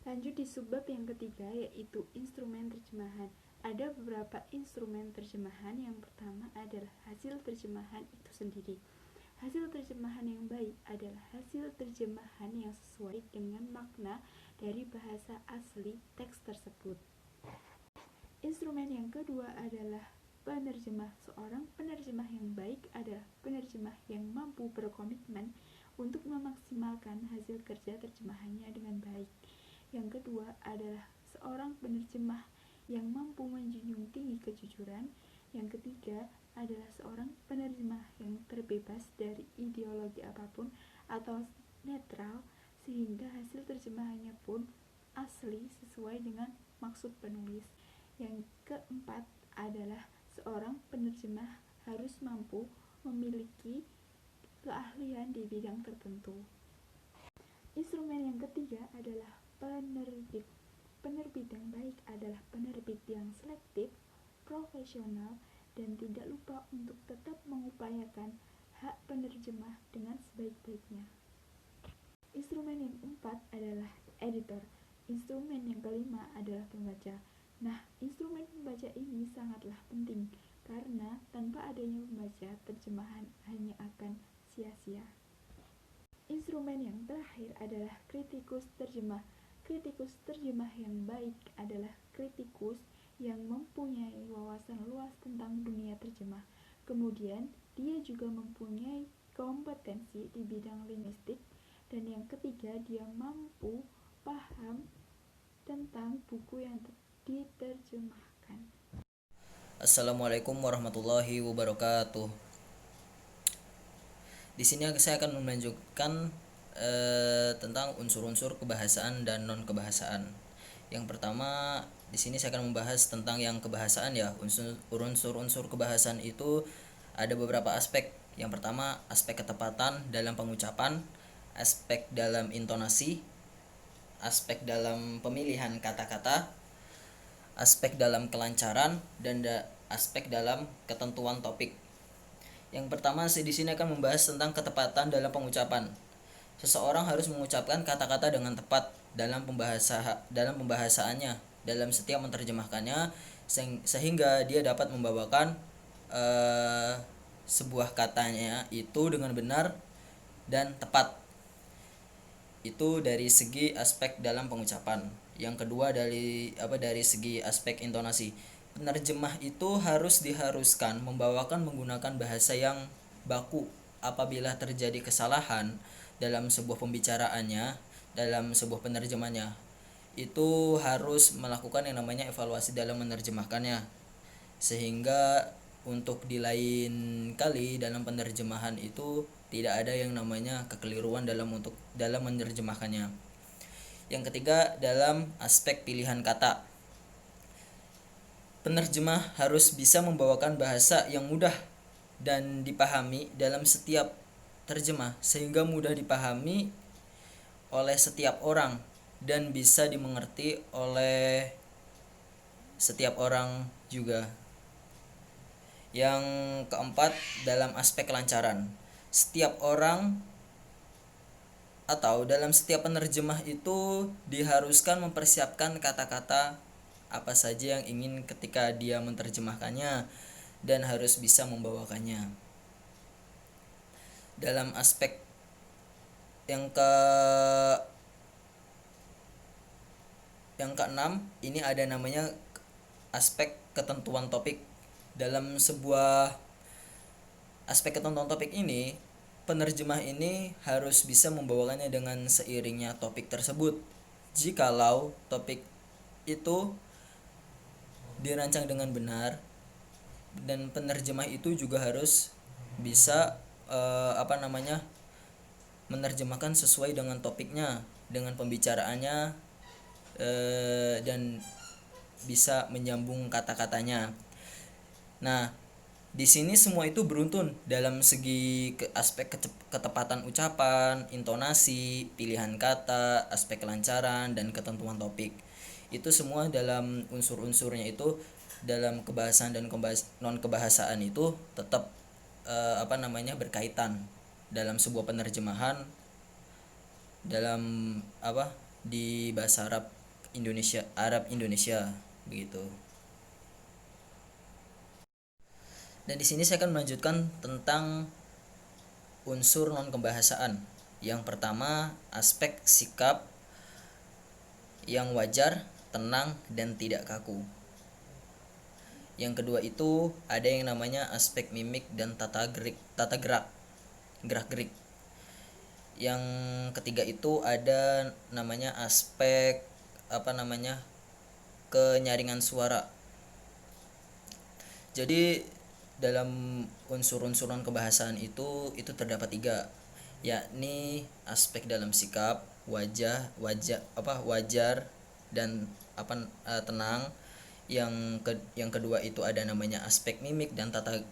Lanjut di subbab yang ketiga, yaitu instrumen terjemahan. Ada beberapa instrumen terjemahan. Yang pertama adalah hasil terjemahan itu sendiri. Hasil terjemahan yang baik adalah hasil terjemahan yang sesuai dengan makna dari bahasa asli teks tersebut. Instrumen yang kedua adalah penerjemah. Seorang penerjemah yang baik adalah penerjemah yang mampu berkomitmen untuk memaksimalkan hasil kerja terjemahannya dengan baik. Yang kedua adalah seorang penerjemah yang mampu menjunjung tinggi kejujuran. Yang ketiga adalah seorang penerjemah yang terbebas dari ideologi apapun atau netral, sehingga hasil terjemahannya pun asli sesuai dengan maksud penulis. Yang keempat adalah seorang penerjemah harus mampu memiliki keahlian di bidang tertentu. Instrumen yang ketiga adalah penerbit. Penerbit yang baik adalah penerbit yang selektif, profesional, dan tidak lupa untuk tetap mengupayakan hak penerjemah dengan sebaik-baiknya. Instrumen yang keempat adalah editor. Instrumen yang kelima adalah pembaca. Nah, instrumen pembaca ini sangatlah penting karena tanpa adanya pembaca, terjemahan hanya akan sia-sia. Instrumen yang terakhir adalah kritikus terjemah. Kritikus terjemah yang baik adalah kritikus yang mempunyai wawasan luas tentang dunia terjemah. Kemudian, dia juga mempunyai kompetensi di bidang linguistik. Dan yang ketiga, dia mampu paham tentang buku yang diterjemahkan. Assalamualaikum warahmatullahi wabarakatuh. Di sini saya akan melanjutkan tentang unsur-unsur kebahasaan dan non kebahasaan. Yang pertama, di sini saya akan membahas tentang yang kebahasaan ya. Unsur-unsur kebahasaan itu ada beberapa aspek. Yang pertama, aspek ketepatan dalam pengucapan, aspek dalam intonasi, aspek dalam pemilihan kata-kata, aspek dalam kelancaran, dan aspek dalam ketentuan topik. Yang pertama, saya di sini akan membahas tentang ketepatan dalam pengucapan. Seseorang harus mengucapkan kata-kata dengan tepat dalam pembahasaannya, dalam setiap menerjemahkannya, sehingga dia dapat membawakan sebuah katanya itu dengan benar dan tepat. Itu dari segi aspek dalam pengucapan. Yang kedua dari segi aspek intonasi. Penerjemah itu diharuskan membawakan menggunakan bahasa yang baku. Apabila terjadi kesalahan dalam sebuah pembicaraannya, dalam sebuah penerjemahnya, itu harus melakukan yang namanya evaluasi dalam menerjemahkannya, sehingga untuk di lain kali dalam penerjemahan itu tidak ada yang namanya kekeliruan dalam menerjemahkannya. Yang ketiga, dalam aspek pilihan kata. Penerjemah harus bisa membawakan bahasa yang mudah dan dipahami dalam setiap terjemah, sehingga mudah dipahami oleh setiap orang dan bisa dimengerti oleh setiap orang juga. Yang keempat, dalam aspek kelancaran. Setiap orang atau dalam setiap penerjemah itu diharuskan mempersiapkan kata-kata apa saja yang ingin ketika dia menerjemahkannya dan harus bisa membawakannya. Dalam aspek yang keenam, ini ada namanya aspek ketentuan topik. Dalam sebuah aspek ketentuan topik ini, penerjemah ini harus bisa membawakannya dengan seiringnya topik tersebut. Jikalau topik itu dirancang dengan benar, dan penerjemah itu juga harus bisa menerjemahkan sesuai dengan topiknya, dengan pembicaraannya, dan bisa menyambung kata-katanya. Nah, di sini semua itu beruntun dalam segi aspek ketepatan ucapan, intonasi, pilihan kata, aspek kelancaran, dan ketentuan topik. Itu semua dalam unsur-unsurnya itu dalam kebahasaan dan non kebahasaan itu tetap berkaitan dalam sebuah penerjemahan, dalam di bahasa Arab Indonesia begitu. Dan di sini saya akan melanjutkan tentang unsur non kebahasaan. Yang pertama, aspek sikap yang wajar, tenang, dan tidak kaku. Yang kedua itu ada yang namanya aspek mimik dan tata gerak-gerik. Yang ketiga itu ada namanya aspek kenyaringan suara. Jadi dalam unsur-unsur non kebahasaan itu terdapat 3, yakni aspek dalam sikap, wajar dan tenang. Yang kedua itu ada namanya aspek mimik dan tata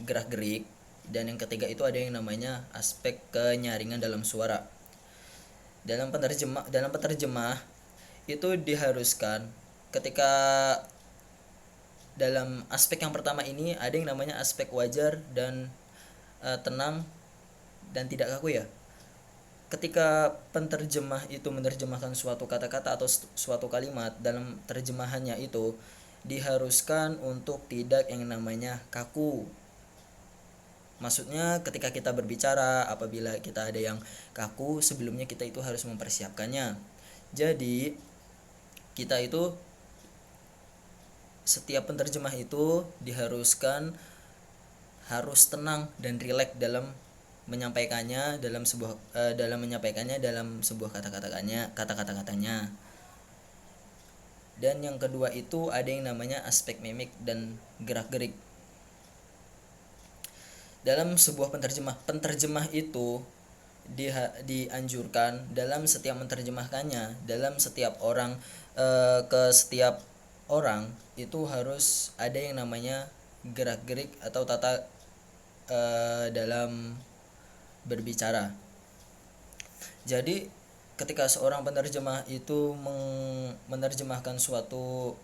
gerak-gerik, dan yang ketiga itu ada yang namanya aspek kenyaringan dalam suara. Dalam penerjemah itu diharuskan ketika dalam aspek yang pertama ini ada yang namanya aspek wajar dan tenang dan tidak kaku ya. Ketika penterjemah itu menerjemahkan suatu kata-kata atau suatu kalimat, dalam terjemahannya itu diharuskan untuk tidak yang namanya kaku. Maksudnya ketika kita berbicara, apabila kita ada yang kaku, sebelumnya kita itu harus mempersiapkannya. Jadi kita itu setiap penterjemah itu diharuskan harus tenang dan rileks dalam menyampaikannya dalam sebuah kata-katanya. Dan yang kedua itu ada yang namanya aspek mimik dan gerak-gerik. Dalam sebuah penterjemah itu dianjurkan dalam setiap menerjemahkannya, dalam setiap orang ke setiap orang itu harus ada yang namanya gerak-gerik atau tata dalam berbicara. Jadi ketika seorang penerjemah itu menerjemahkan suatu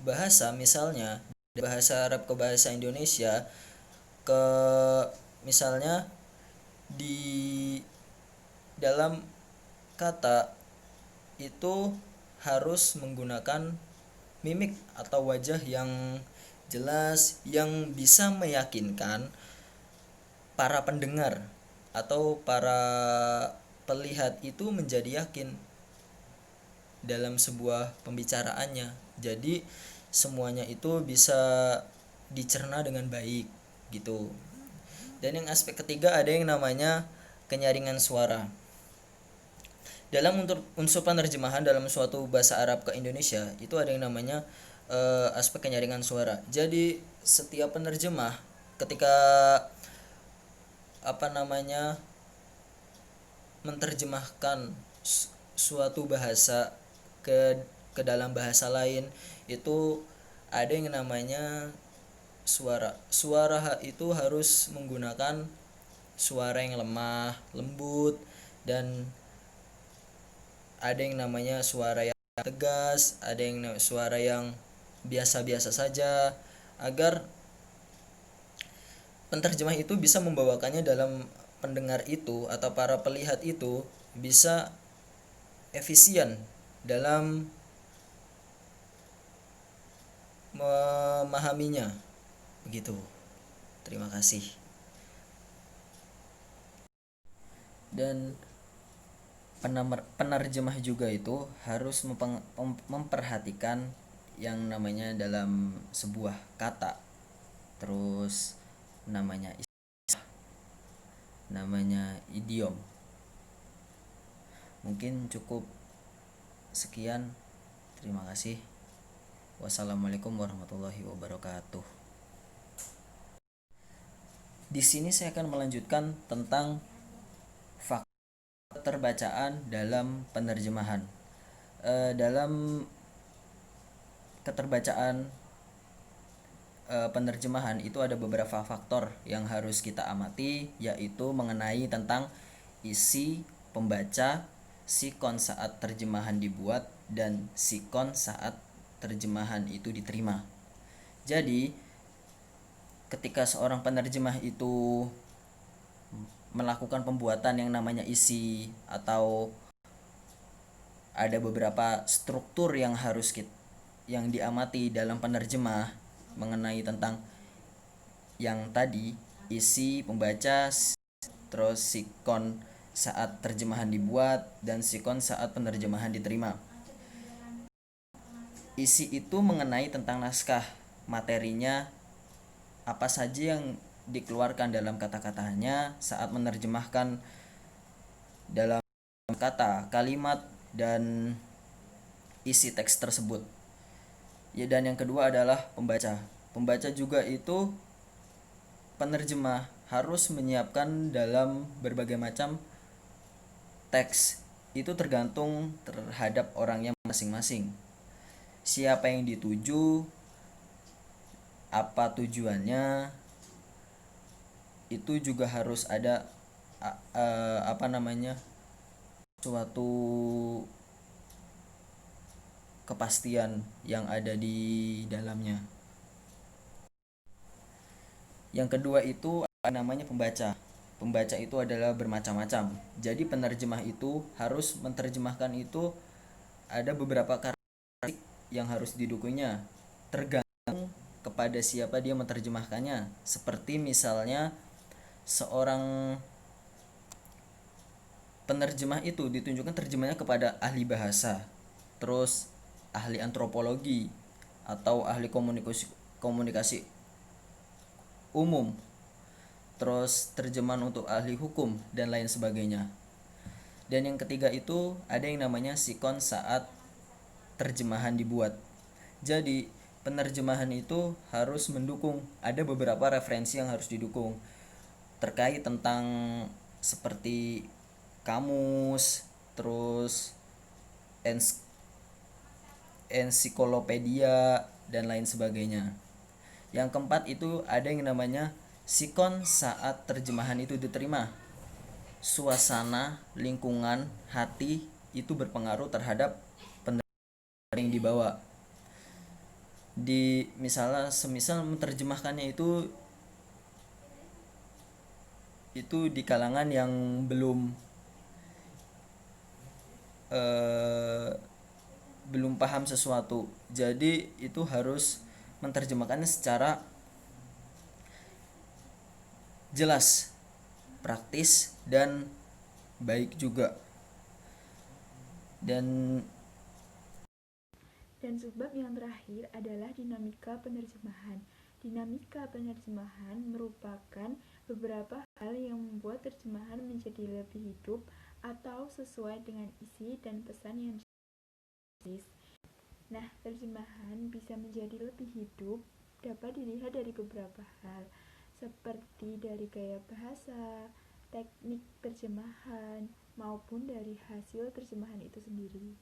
bahasa, misalnya bahasa Arab ke bahasa Indonesia, ke misalnya di dalam kata itu harus menggunakan mimik atau wajah yang jelas, yang bisa meyakinkan para pendengar atau para pelihat itu menjadi yakin dalam sebuah pembicaraannya. Jadi semuanya itu bisa dicerna dengan baik gitu. Dan yang aspek ketiga ada yang namanya kenyaringan suara. Dalam unsur penerjemahan dalam suatu bahasa Arab ke Indonesia itu ada yang namanya aspek kenyaringan suara. Jadi setiap penerjemah ketika menerjemahkan suatu bahasa ke dalam bahasa lain itu ada yang namanya suara. Suara itu harus menggunakan suara yang lemah, lembut, dan ada yang namanya suara yang tegas, ada yang suara yang biasa-biasa saja, agar penterjemah itu bisa membawakannya dalam pendengar itu atau para pelihat itu bisa efisien dalam memahaminya begitu. Terima kasih. Dan penerjemah juga itu harus memperhatikan yang namanya dalam sebuah kata, terus namanya istilah, namanya idiom. Mungkin cukup sekian. Terima kasih. Wassalamualaikum warahmatullahi wabarakatuh. Di sini saya akan melanjutkan tentang faktor keterbacaan dalam penerjemahan. Dalam keterbacaan penerjemahan itu ada beberapa faktor yang harus kita amati, yaitu mengenai tentang isi pembaca, sikon saat terjemahan dibuat, dan sikon saat terjemahan itu diterima. Jadi ketika seorang penerjemah itu melakukan pembuatan yang namanya isi atau ada beberapa struktur yang yang diamati dalam penerjemah mengenai tentang yang tadi, isi pembaca, terus sikon saat terjemahan dibuat, dan sikon saat penerjemahan diterima. Isi itu mengenai tentang naskah, materinya apa saja yang dikeluarkan dalam kata-katanya saat menerjemahkan dalam kata, kalimat, dan isi teks tersebut. Ya, dan yang kedua adalah pembaca. Pembaca juga itu penerjemah harus menyiapkan dalam berbagai macam teks. Itu tergantung terhadap orangnya masing-masing. Siapa yang dituju, apa tujuannya, itu juga harus ada suatu kepastian yang ada di dalamnya. Yang kedua itu namanya pembaca. Pembaca itu adalah bermacam-macam. Jadi penerjemah itu harus menerjemahkan itu ada beberapa karakteristik yang harus didukungnya. Tergantung kepada siapa dia menerjemahkannya. Seperti misalnya seorang penerjemah itu ditunjukkan terjemahnya kepada ahli bahasa, terus ahli antropologi, atau ahli komunikasi umum, terus terjemahan untuk ahli hukum, dan lain sebagainya. Dan yang ketiga itu ada yang namanya sikon saat terjemahan dibuat. Jadi penerjemahan itu harus mendukung, ada beberapa referensi yang harus didukung terkait tentang seperti kamus, terus ensiklopedia, dan lain sebagainya. Yang keempat itu ada yang namanya sikon saat terjemahan itu diterima. Suasana, lingkungan, hati itu berpengaruh terhadap penerjemahan yang dibawa. Semisal menerjemahkannya itu di kalangan yang belum paham sesuatu, jadi itu harus menerjemahkannya secara jelas, praktis, dan baik juga. Dan sebab yang terakhir adalah dinamika penerjemahan. Dinamika penerjemahan merupakan beberapa hal yang membuat terjemahan menjadi lebih hidup atau sesuai dengan isi dan pesan yang ditulis. Nah, terjemahan bisa menjadi lebih hidup dapat dilihat dari beberapa hal, seperti dari gaya bahasa, teknik terjemahan, maupun dari hasil terjemahan itu sendiri.